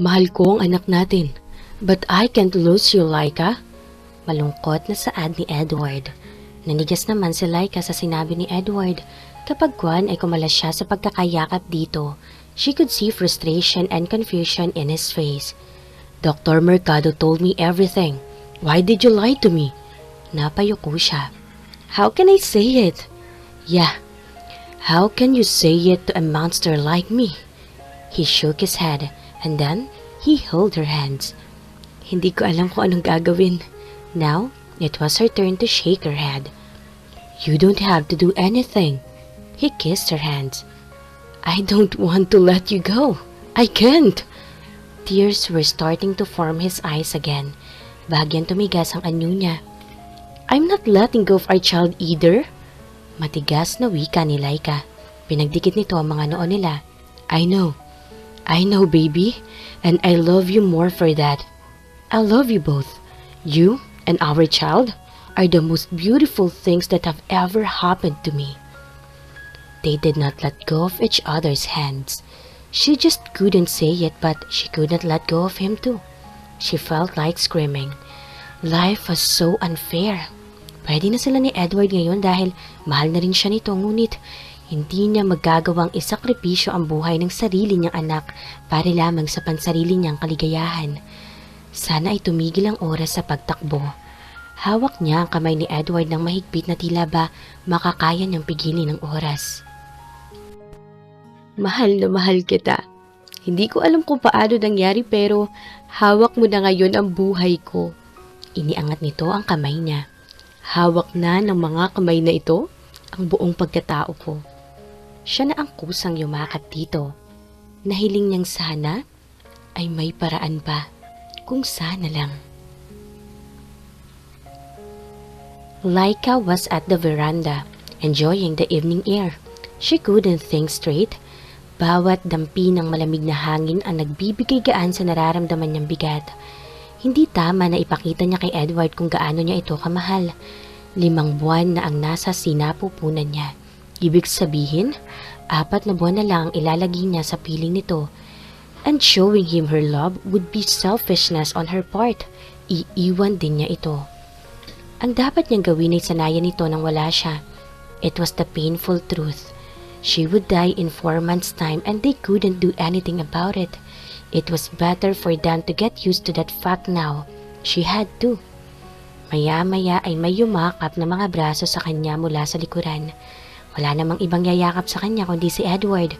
Mahal ko ang anak natin. But I can't lose you, Lyka. Malungkot na saad ni Edward. Nanigas naman si Lyka sa sinabi ni Edward. Kapag Juan ay kumalas siya sa pagkakayakap dito, she could see frustration and confusion in his face. Dr. Mercado told me everything. Why did you lie to me? Napayuko siya. How can I say it? Yeah. How can you say it to a monster like me? He shook his head and then he held her hands. Hindi ko alam kung anong gagawin. Now, it was her turn to shake her head. You don't have to do anything. He kissed her hands. I don't want to let you go. I can't. Tears were starting to form his eyes again. Bahagyang tumigas ang anyo niya. I'm not letting go of our child either. Matigas na wika ni Lyka. Pinagdikit nito ang mga noo nila. I know, baby, and I love you more for that. I love you both. You and our child are the most beautiful things that have ever happened to me. They did not let go of each other's hands. She just couldn't say it, but she couldn't let go of him too. She felt like screaming. Life was so unfair. Pwede na sila ni Edward ngayon dahil mahal na rin siya nito, ngunit hindi niya magagawang isakripisyo ang buhay ng sarili niyang anak para lamang sa pansarili niyang kaligayahan. Sana ay tumigil ang oras sa pagtakbo. Hawak niya ang kamay ni Edward ng mahigpit na tila ba makakaya niyang pigilin ang oras. Mahal na mahal kita. Hindi ko alam kung paano nangyari pero hawak mo na ngayon ang buhay ko. Iniangat nito ang kamay niya. Hawak na ng mga kamay na ito ang buong pagkatao ko. Siya na ang kusang yumakap dito. Nahiling niyang sana ay may paraan pa. Kung sana lang. Lyka was at the veranda, enjoying the evening air. She couldn't think straight. Bawat dampi ng malamig na hangin ang nagbibigay gaan sa nararamdaman niyang bigat. Hindi tama na ipakita niya kay Edward kung gaano niya ito kamahal. 5 buwan na ang nasa sinapupunan niya. Ibig sabihin, 4 na buwan na lang ang ilalagay niya sa piling nito. And showing him her love would be selfishness on her part. Iiwan din niya ito. Ang dapat niyang gawin ay sanayan nito nang wala siya. It was the painful truth. She would die in 4 months' time and they couldn't do anything about it. It was better for them to get used to that fact now. She had to. Maya-maya ay may yumakap na mga braso sa kanya mula sa likuran. Wala namang ibang yayakap sa kanya kundi si Edward.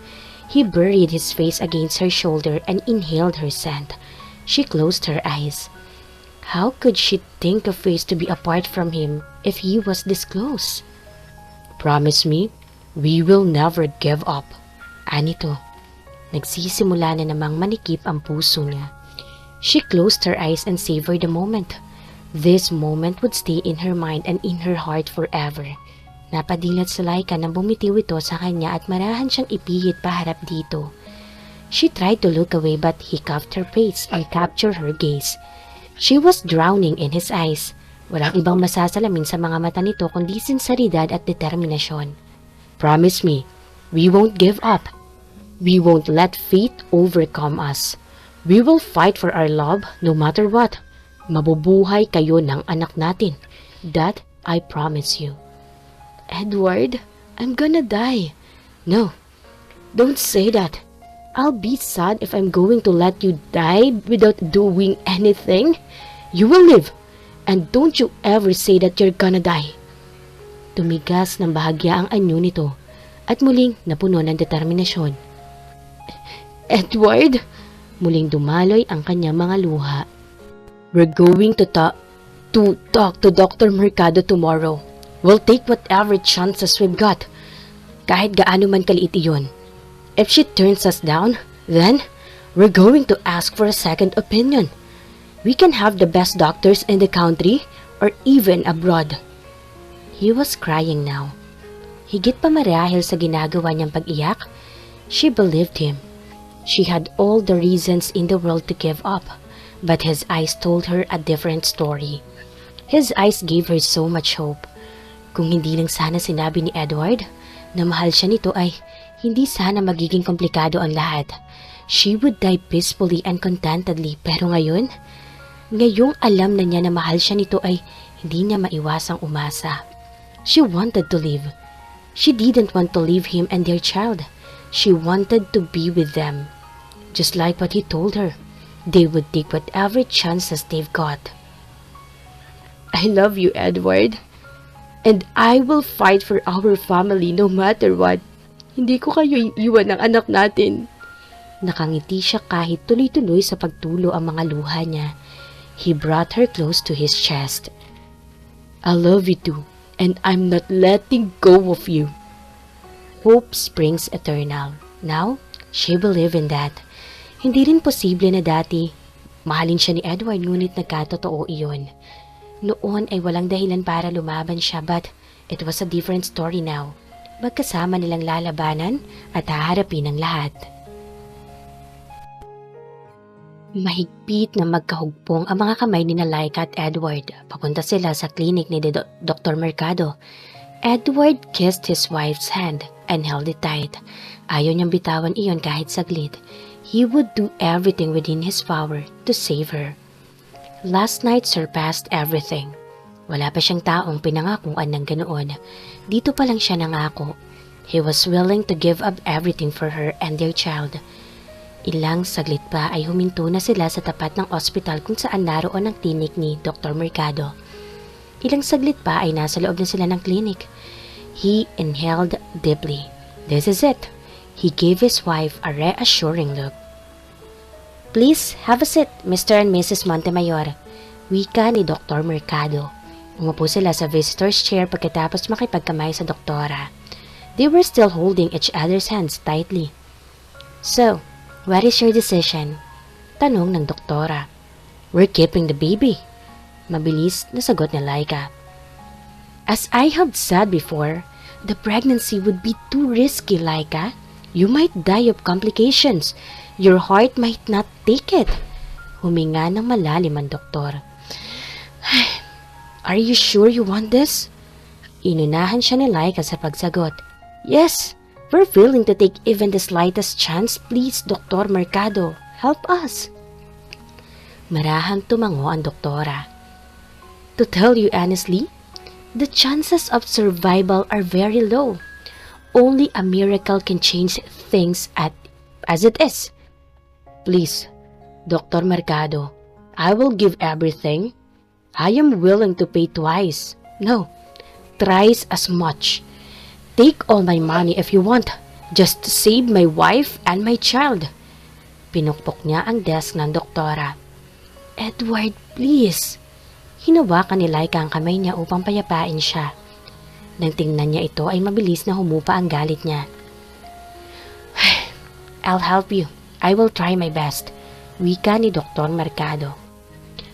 He buried his face against her shoulder and inhaled her scent. She closed her eyes. How could she think of ways to be apart from him if he was this close? Promise me, we will never give up. Anito. Nagsisimula na namang manikip ang puso niya. She closed her eyes and savored the moment. This moment would stay in her mind and in her heart forever. Napadilat sa Lyka nang bumitiw ito sa kanya at marahan siyang ipihit paharap dito. She tried to look away but he cuffed her face and captured her gaze. She was drowning in his eyes. Walang ibang masasalamin sa mga mata nito kundi sinseridad at determinasyon. Promise me, we won't give up. We won't let fate overcome us. We will fight for our love no matter what. Mabubuhay kayo ng anak natin. That I promise you. Edward, I'm gonna die. No, don't say that. I'll be sad if I'm going to let you die without doing anything. You will live. And don't you ever say that you're gonna die. Tumigas ng bahagya ang anyo nito at muling napuno ng determinasyon. Edward, muling dumaloy ang kanyang mga luha. We're going to talk to Dr. Mercado tomorrow. We'll take whatever chances we've got. Kahit gaano man kaliit iyon. If she turns us down, then we're going to ask for a second opinion. We can have the best doctors in the country or even abroad. He was crying now. Higit pa marahil sa ginagawa niyang pag-iyak, she believed him. She had all the reasons in the world to give up, but his eyes told her a different story. His eyes gave her so much hope. Kung hindi lang sana sinabi ni Edward na mahal siya nito ay hindi sana magiging komplikado ang lahat. she would die peacefully and contentedly. Pero ngayong alam na niya na mahal siya nito ay hindi niya maiwasang umasa. She wanted to live. She didn't want to leave him and their child. She wanted to be with them. Just like what he told her, they would take whatever chances they've got. I love you, Edward. And I will fight for our family no matter what. Hindi ko kayo iiwan ng anak natin. Nakangiti siya kahit tuloy-tuloy sa pagtulo ang mga luha niya. He brought her close to his chest. I love you too, and I'm not letting go of you. Hope springs eternal. Now, she believed in that. Hindi rin posible na dati mahalin siya ni Edward, ngunit nagkatotoo iyon. Noon ay walang dahilan para lumaban siya, but it was a different story now. Magkasama nilang lalabanan at haharapin ang lahat. Mahigpit na magkahugpong ang mga kamay ni Lyka at Edward. Papunta sila sa klinik ni Dr. Mercado. Edward kissed his wife's hand and held it tight. Ayaw niyang bitawan iyon kahit saglit. He would do everything within his power to save her. Last night surpassed everything. Wala pa siyang taong pinangakuan ng ganoon. Dito pa lang siya nangako. He was willing to give up everything for her and their child. Ilang saglit pa ay huminto na sila sa tapat ng ospital kung saan naroon ang klinik ni Dr. Mercado. Ilang saglit pa ay nasa loob na sila ng klinik. He inhaled deeply. This is it. He gave his wife a reassuring look. Please have a seat, Mr. and Mrs. Montemayor. Wika ni Dr. Mercado. Umupo sila sa visitor's chair pagkatapos makipagkamay sa doktora. They were still holding each other's hands tightly. So, what is your decision? Tanong ng doktora. We're keeping the baby. Mabilis na sagot ni Lyka. As I have said before, the pregnancy would be too risky, Lyka. You might die of complications. Your heart might not take it. Huminga ng malalim ang doktor. Are you sure you want this? Inunahan siya ni Lyka sa pagsagot. Yes, we're willing to take even the slightest chance. Please, Dr. Mercado, help us. Marahang tumango ang doktora. To tell you honestly, the chances of survival are very low. Only a miracle can change things as it is. Please, Dr. Mercado, I will give everything. I am willing to pay twice. No, thrice as much. Take all my money if you want, just to save my wife and my child. Pinukpok niya ang desk ng doktora. Edward, please. Hinawakan ni Lyka ang kamay niya upang payapain siya. Nang tingnan niya ito ay mabilis na humupa ang galit niya. I'll help you. I will try my best. Wika ni Dr. Mercado.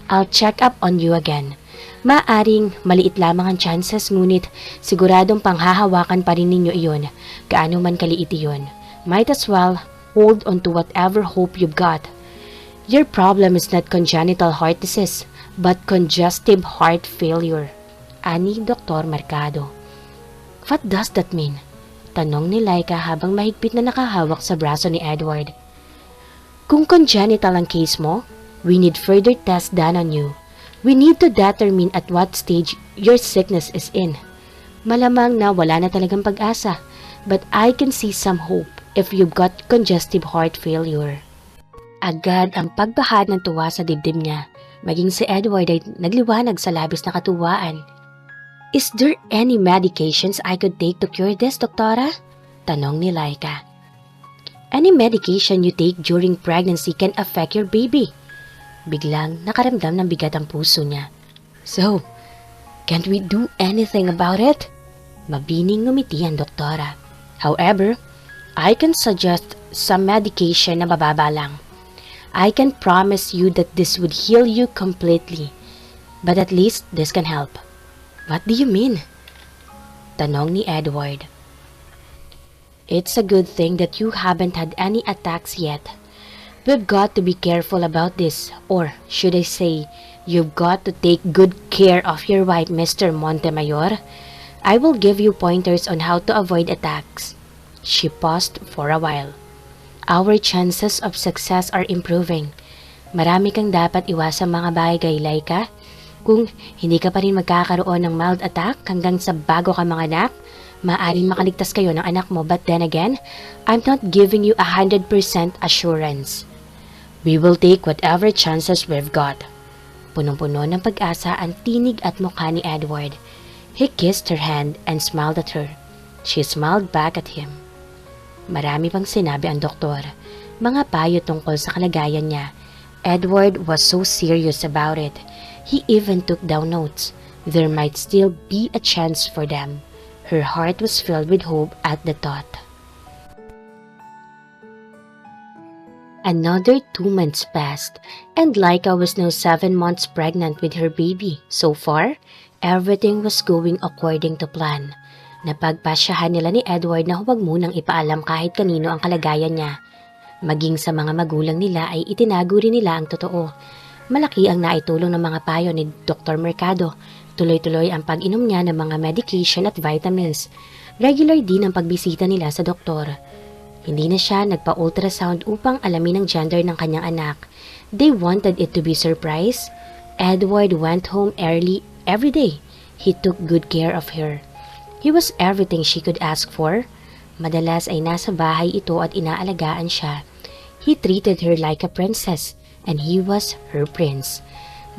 I'll check up on you again. Maaring maliit lamang ang chances, ngunit siguradong panghahawakan pa rin ninyo iyon, gaano man kaliit iyon. Might as well hold on to whatever hope you've got. Your problem is not congenital heart disease, but congestive heart failure. Ani Dr. Mercado. What does that mean? Tanong ni Lyka habang mahigpit na nakahawak sa braso ni Edward. Kung congenital ang case mo, we need further tests done on you. We need to determine at what stage your sickness is in. Malamang na wala na talagang pag-asa, but I can see some hope if you've got congestive heart failure. Agad ang pagbahad ng tuwa sa dibdib niya. Maging si Edward ay nagliwanag sa labis na katuwaan. Is there any medications I could take to cure this, doktora? Tanong ni Lyka. Any medication you take during pregnancy can affect your baby. Biglang nakaramdam ng bigat ang puso niya. So, can't we do anything about it? Mabining ngumiti ang doktora. However, I can suggest some medication na mababa lang. I can promise you that this would heal you completely. But at least this can help. What do you mean? Tanong ni Edward. It's a good thing that you haven't had any attacks yet. We've got to be careful about this, or should I say, you've got to take good care of your wife, Mr. Montemayor. I will give you pointers on how to avoid attacks. She paused for a while. Our chances of success are improving. Marami kang dapat iwasang mga bagay, Lyka. Kung hindi ka pa rin magkakaroon ng mild attack hanggang sa bago ka manganak, maaaring makaligtas kayo ng anak mo, but then again, I'm not giving you 100% assurance. We will take whatever chances we've got. Punong-puno ng pag-asa ang tinig at mukha ni Edward. He kissed her hand and smiled at her. She smiled back at him. Marami pang sinabi ang doktor, mga payo tungkol sa kalagayan niya. Edward was so serious about it. He even took down notes. There might still be a chance for them. Her heart was filled with hope at the thought. Another 2 months passed, and Lyka was now 7 months pregnant with her baby. So far, everything was going according to plan. Napagpasyahan nila ni Edward na huwag munang ipaalam kahit kanino ang kalagayan niya. Maging sa mga magulang nila ay itinago rin nila ang totoo. Malaki ang naitulong ng mga payo ni Dr. Mercado. Tuloy-tuloy ang pag-inom niya ng mga medication at vitamins. Regular din ang pagbisita nila sa doktor. Hindi na siya nagpa-ultrasound upang alamin ang gender ng kanyang anak. They wanted it to be surprise. Edward went home early every day. He took good care of her. He was everything she could ask for. Madalas ay nasa bahay ito at inaalagaan siya. He treated her like a princess, and he was her prince.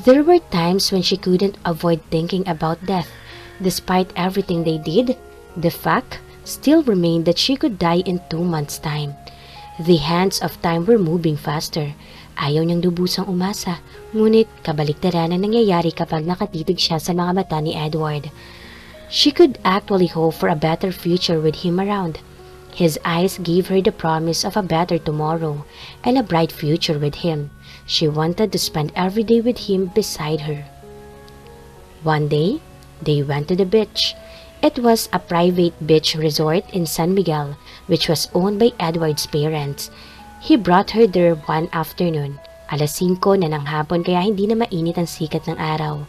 There were times when she couldn't avoid thinking about death. Despite everything they did, the fact still remained that she could die in 2 months' time. The hands of time were moving faster. Ayaw niyang lubusang umasa, ngunit kabaliktaran ang nangyayari kapag nakatitig siya sa mga mata ni Edward. She could actually hope for a better future with him around. His eyes gave her the promise of a better tomorrow and a bright future with him. She wanted to spend every day with him beside her. One day, they went to the beach. It was a private beach resort in San Miguel, which was owned by Edward's parents. He brought her there one afternoon. 5:00 na ng hapon kaya hindi na mainit ang sikat ng araw.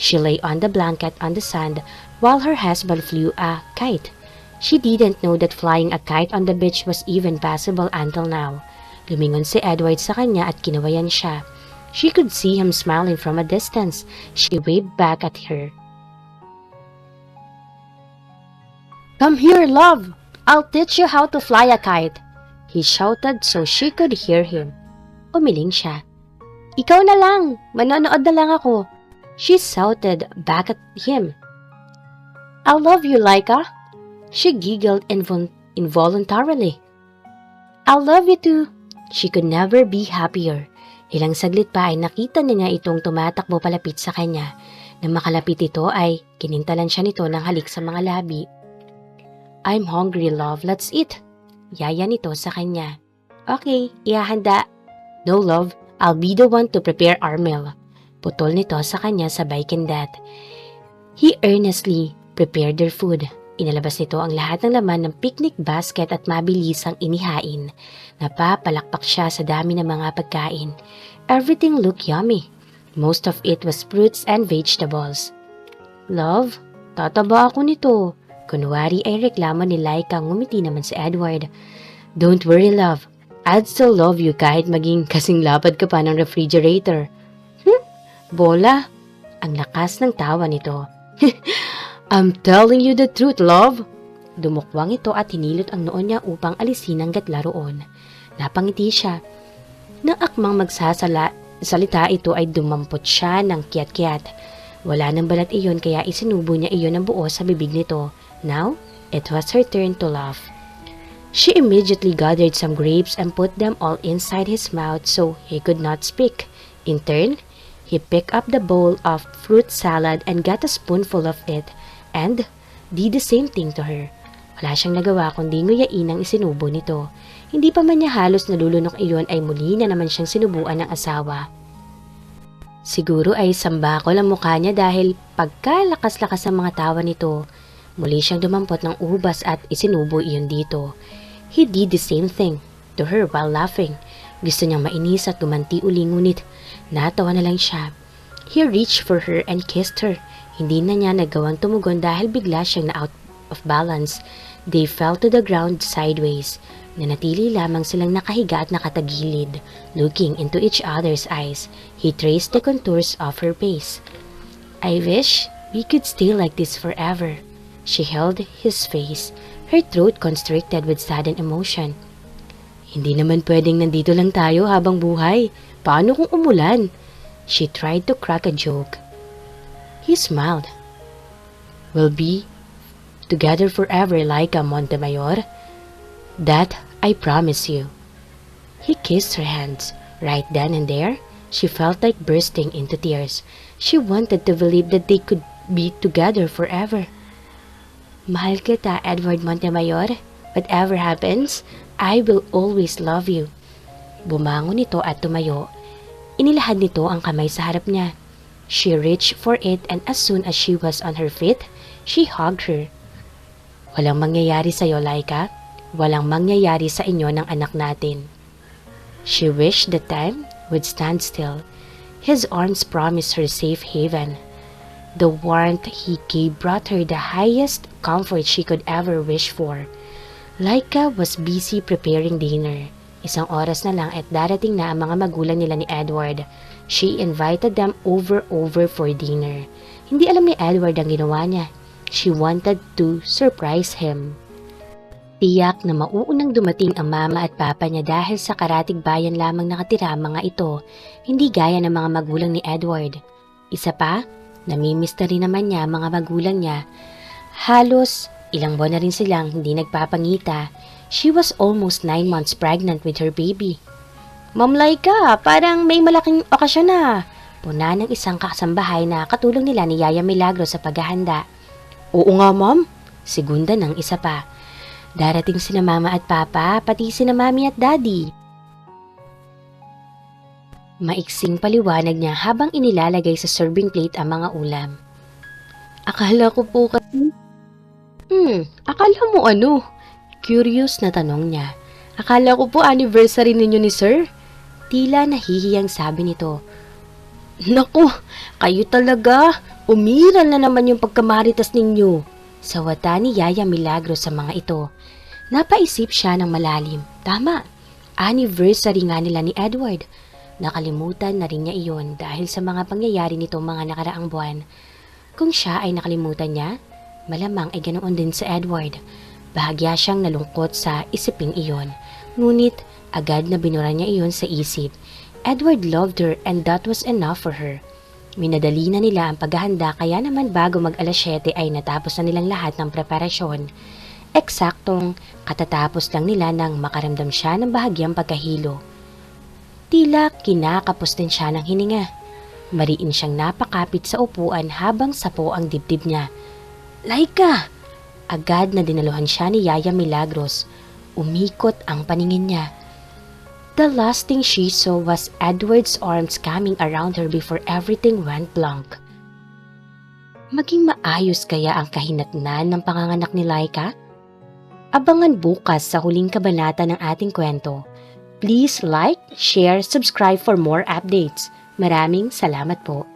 She lay on the blanket on the sand while her husband flew a kite. She didn't know that flying a kite on the beach was even possible until now. Lumingon si Edward sa kanya at kinawayan siya. She could see him smiling from a distance. She waved back at her. "Come here, love! I'll teach you how to fly a kite!" He shouted so she could hear him. Umiling siya. "Ikaw na lang! Manonood na lang ako!" She shouted back at him. "I love you, Lyka." She giggled involuntarily. "I love you too." She could never be happier. Ilang saglit pa ay nakita niya itong tumatakbo palapit sa kanya. Nang makalapit ito ay kinintalan siya nito ng halik sa mga labi. "I'm hungry, love. Let's eat." Yaya nito sa kanya. "Okay, ihahanda." "No, love. I'll be the one to prepare our meal." Putol nito sa kanya sabay kindat. He earnestly prepared their food. Inalabas nito ang lahat ng laman ng picnic basket at mabilisang inihain. Napapalakpak siya sa dami ng mga pagkain. Everything looked yummy. Most of it was fruits and vegetables. "Love, tataba ako nito." Kunwari ay reklamo ni Lyka, ngumiti naman si Edward. "Don't worry, love. I'd still love you kahit maging kasing lapad ka pa ng refrigerator." Bola. Ang lakas ng tawa nito. "I'm telling you the truth, love." Dumukwang ito at hinilot ang noon niya upang alisin ang gatlaroon. Napangiti siya. Nang akmang magsasalita ito ay dumampot siya ng kiat-kiat. Wala nang balat iyon kaya isinubo niya iyon ng buo sa bibig nito. Now, it was her turn to laugh. She immediately gathered some grapes and put them all inside his mouth so he could not speak. In turn, he picked up the bowl of fruit salad and got a spoonful of it and did the same thing to her. Wala siyang nagawa kundi nguyain ang isinubo nito. Hindi pa man niya halos nalulunok iyon ay muli na naman siyang sinubuan ng asawa. Siguro ay sambakol ang mukha niya dahil pagkalakas-lakas ang mga tawa nito. Muli siyang dumampot ng ubas at isinubo iyon dito. He did the same thing to her while laughing. Gusto niyang mainis at gumanti uli ngunit natawa na lang siya. He reached for her and kissed her. Hindi na niya nagawang tumugon dahil bigla siyang of balance, they fell to the ground sideways. Nanatili lamang silang nakahiga at nakatagilid, looking into each other's eyes. He traced the contours of her face. "I wish we could stay like this forever." She held his face, her throat constricted with sudden emotion. "Hindi naman pwedeng nandito lang tayo habang buhay. Paano kung umulan?" She tried to crack a joke. He smiled. "We'll be together forever, Lyka Montemayor. That I promise you." He kissed her hands. Right then and there, she felt like bursting into tears. She wanted to believe that they could be together forever. "Mahal kita, Edward Montemayor. Whatever happens, I will always love you." Bumangon ito at tumayo. Inilahad nito ang kamay sa harap niya. She reached for it, and as soon as she was on her feet, she hugged her. "Walang mangyayari sa'yo, Lyka. Walang mangyayari sa inyo ng anak natin." She wished that time would stand still. His arms promised her safe haven. The warmth he gave brought her the highest comfort she could ever wish for. Lyka was busy preparing dinner. Isang oras na lang at darating na ang mga magulang nila ni Edward. She invited them over for dinner. Hindi alam ni Edward ang ginawa niya. She wanted to surprise him. Tiyak na mauunang dumating ang mama at papa niya dahil sa karatig bayan lamang nakatira mga ito, hindi gaya ng mga magulang ni Edward. Isa pa, namimiss na rin naman niya mga magulang niya. Halos ilang buwan na rin silang hindi nagpapangita. She was almost 9 months pregnant with her baby. "Ma'am Lyka, parang may malaking okasyon na." Puna ng isang kasambahay na katulong nila ni Yaya Milagro sa paghahanda. "Oo nga, ma'am." Segunda ng isa pa. "Darating sina mama at papa, pati sina mami at daddy." Maiksing paliwanag niya habang inilalagay sa serving plate ang mga ulam. "Akala ko po kasi..." Akala mo ano?" Curious na tanong niya. "Akala ko po anniversary ninyo ni sir." Tila nahihiyang sabi nito. "Naku, kayo talaga. Umiral na naman yung pagkamaritas ninyo." Sawata ni Yaya Milagro sa mga ito. Napaisip siya ng malalim. Tama, anniversary nga nila ni Edward. Nakalimutan na rin niya iyon dahil sa mga pangyayari nito mga nakaraang buwan. Kung siya ay nakalimutan niya, malamang ay ganoon din sa Edward. Bahagya siyang nalungkot sa isiping iyon. Ngunit agad na binura niya iyon sa isip. Edward loved her and that was enough for her. Minadali na nila ang paghahanda kaya naman bago mag-alas 7 ay natapos na nilang lahat ng preparasyon. Eksaktong katatapos lang nila nang makaramdam siya ng bahagyang pagkahilo. Tila kinakapos din siya ng hininga. Mariin siyang napakapit sa upuan habang sapo ang dibdib niya. "Lyka!" Agad na dinaluhan siya ni Yaya Milagros. Umikot ang paningin niya. The last thing she saw was Edward's arms coming around her before everything went blank. Maging maayos kaya ang kahinatnan ng panganganak ni Lyka? Abangan bukas sa huling kabanata ng ating kwento. Please like, share, subscribe for more updates. Maraming salamat po.